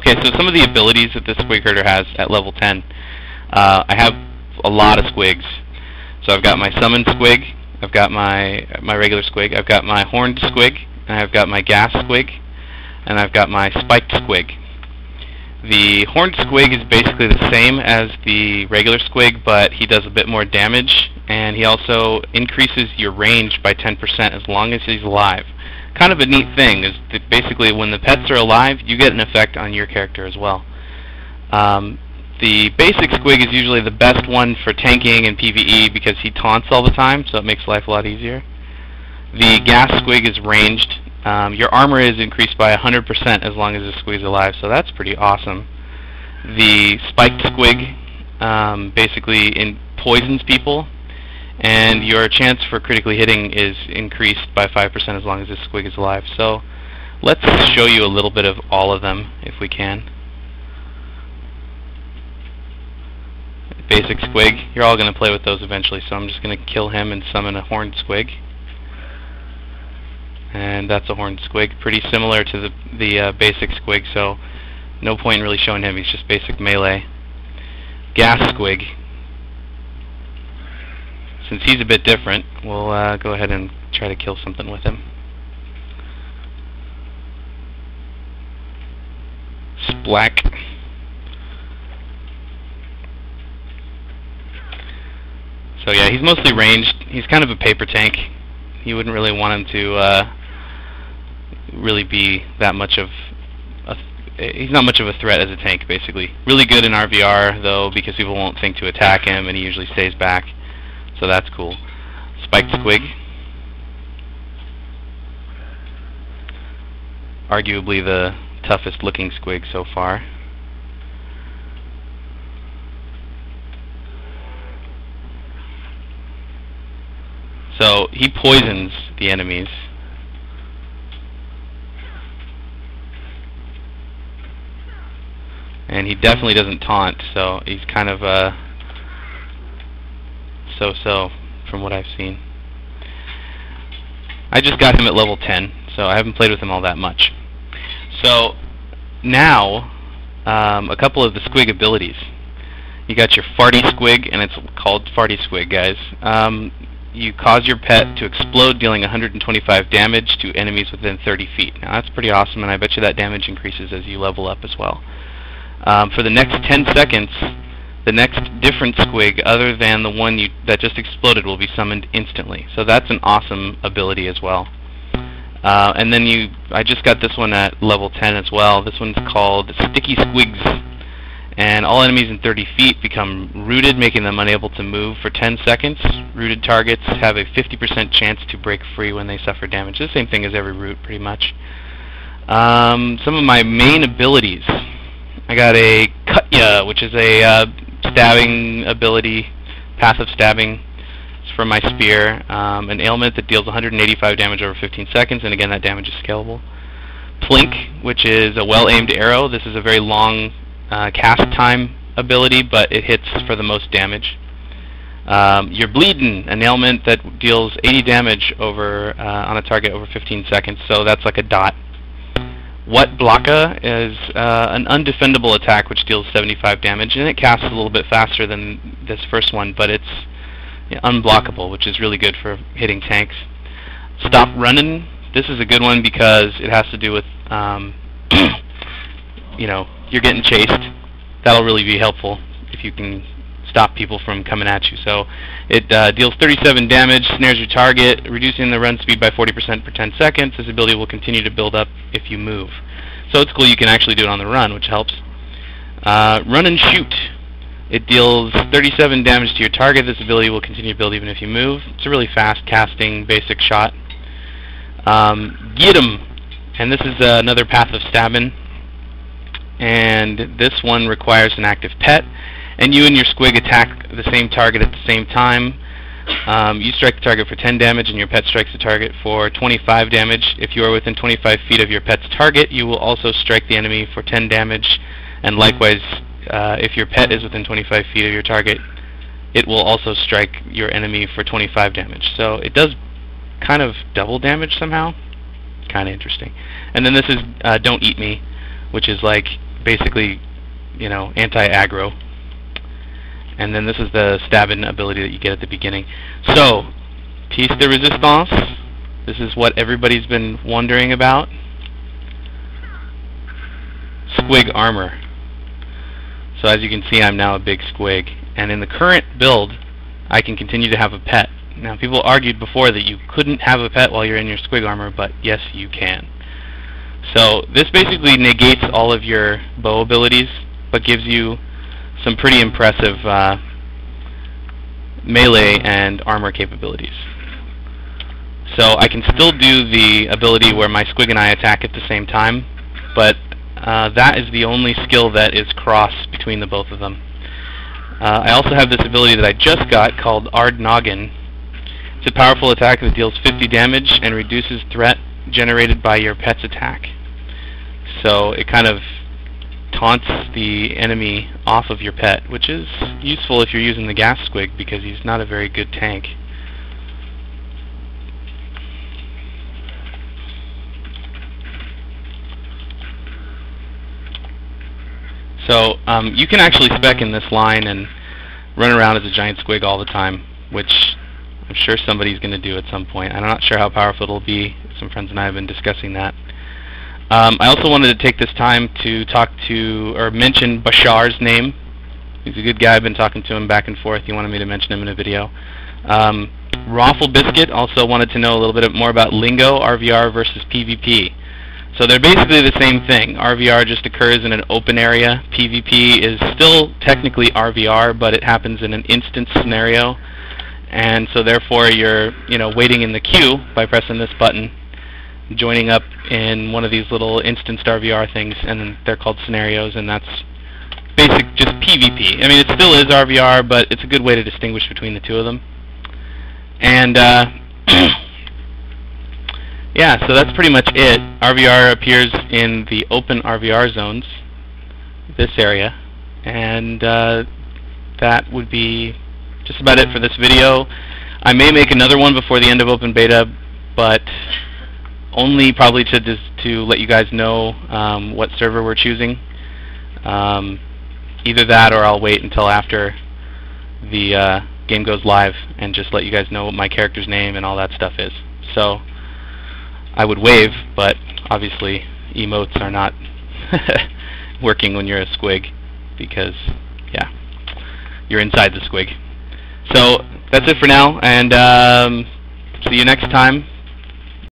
Okay, so some of the abilities that this squig herder has at level 10. I have a lot of squigs. So I've got my summoned squig, I've got my regular squig, I've got my horned squig, and I've got my gas squig, and I've got my spiked squig. The horned squig is basically the same as the regular squig, but he does a bit more damage, and he also increases your range by 10% as long as he's alive. Kind of a neat thing is that basically when the pets are alive, you get an effect on your character as well. The basic squig is usually the best one for tanking and PvE because he taunts all the time, so it makes life a lot easier. The gas squig is ranged. Your armor is increased by 100% as long as the squig is alive, so that's pretty awesome. The spiked squig basically poisons people, and your chance for critically hitting is increased by 5% as long as this squig is alive. So let's show you a little bit of all of them if we can. Basic squig, you're all going to play with those eventually, so I'm just going to kill him and summon a horned squig. And that's a horned squig, pretty similar to the basic squig, so no point in really showing him, he's just basic melee. Gas squig. Since he's a bit different, we'll go ahead and try to kill something with him. Splack. So yeah, he's mostly ranged. He's kind of a paper tank. You wouldn't really want him to really be that much of he's not much of a threat as a tank, basically. Really good in RVR, though, because people won't think to attack him, and he usually stays back. So that's cool. Spiked squig. Arguably the toughest looking squig so far. So he poisons the enemies. And he definitely doesn't taunt, so he's kind of so-so from what I've seen. I just got him at level 10, so I haven't played with him all that much. So now, a couple of the squig abilities. You got your farty squig, and it's called farty squig, guys. You cause your pet to explode, dealing 125 damage to enemies within 30 feet. Now that's pretty awesome, and I bet you that damage increases as you level up as well. For the next 10 seconds, the next different squig other than the one that just exploded will be summoned instantly. So that's an awesome ability as well. And then I just got this one at level 10 as well. This one's called Sticky Squigs. And all enemies in 30 feet become rooted, making them unable to move for 10 seconds. Rooted targets have a 50% chance to break free when they suffer damage. The same thing as every root, pretty much. Some of my main abilities. I got a Cut Ya, which is a stabbing ability, passive stabbing. It's from my spear. An ailment that deals 185 damage over 15 seconds, and again, that damage is scalable. Plink, which is a well-aimed arrow. This is a very long cast time ability, but it hits for the most damage. You're Bleedin', an ailment that deals 80 damage over on a target over 15 seconds, so that's like a dot. What Blocka is an undefendable attack which deals 75 damage, and it casts a little bit faster than this first one, but it's unblockable, which is really good for hitting tanks. Stop Runnin'. This is a good one because it has to do with you know, you're getting chased. That'll really be helpful if you can stop people from coming at you. So it deals 37 damage, snares your target, reducing the run speed by 40% per 10 seconds. This ability will continue to build up if you move. So it's cool you can actually do it on the run, which helps. Run and Shoot. It deals 37 damage to your target. This ability will continue to build even if you move. It's a really fast casting basic shot. Get 'em. And this is another path of stabbing. And this one requires an active pet, and you and your squig attack the same target at the same time. You strike the target for 10 damage, and your pet strikes the target for 25 damage. If you are within 25 feet of your pet's target, you will also strike the enemy for 10 damage, and likewise, if your pet is within 25 feet of your target, it will also strike your enemy for 25 damage. So it does kind of double damage somehow. Kind of interesting. And then this is Don't Eat Me, which is like basically, you know, anti-aggro. And then this is the stabbing ability that you get at the beginning. So, piece de resistance. This is what everybody's been wondering about. Squig Armor. So as you can see, I'm now a big squig. And in the current build, I can continue to have a pet. Now, people argued before that you couldn't have a pet while you're in your Squig Armor, but yes, you can. So this basically negates all of your bow abilities, but gives you some pretty impressive melee and armor capabilities. So I can still do the ability where my squig and I attack at the same time, but that is the only skill that is cross between the both of them. I also have this ability that I just got called Ard Noggin. It's a powerful attack that deals 50 damage and reduces threat generated by your pet's attack. So it kind of taunts the enemy off of your pet, which is useful if you're using the gas squig because he's not a very good tank. So you can actually spec in this line and run around as a giant squig all the time, which I'm sure somebody's going to do at some point. I'm not sure how powerful it'll be. Some friends and I have been discussing that. I also wanted to take this time to talk to, or mention Bashar's name. He's a good guy. I've been talking to him back and forth. He wanted me to mention him in a video. Roflbisuit also wanted to know a little bit more about Lingo, RVR versus PvP. So they're basically the same thing. RVR just occurs in an open area. PvP is still technically RVR, but it happens in an instance scenario. And so therefore you're, waiting in the queue by pressing this button, joining up in one of these little instanced RVR things, and they're called scenarios, and that's basic just PvP. I mean, it still is RVR, but it's a good way to distinguish between the two of them. And yeah, so that's pretty much it. RVR appears in the open RVR zones, this area, and that would be just about it for this video. I may make another one before the end of open beta, but only probably to let you guys know what server we're choosing. Either that, or I'll wait until after the game goes live and just let you guys know what my character's name and all that stuff is. So I would wave, but obviously emotes are not working when you're a squig, because yeah, you're inside the squig. So that's it for now, and see you next time.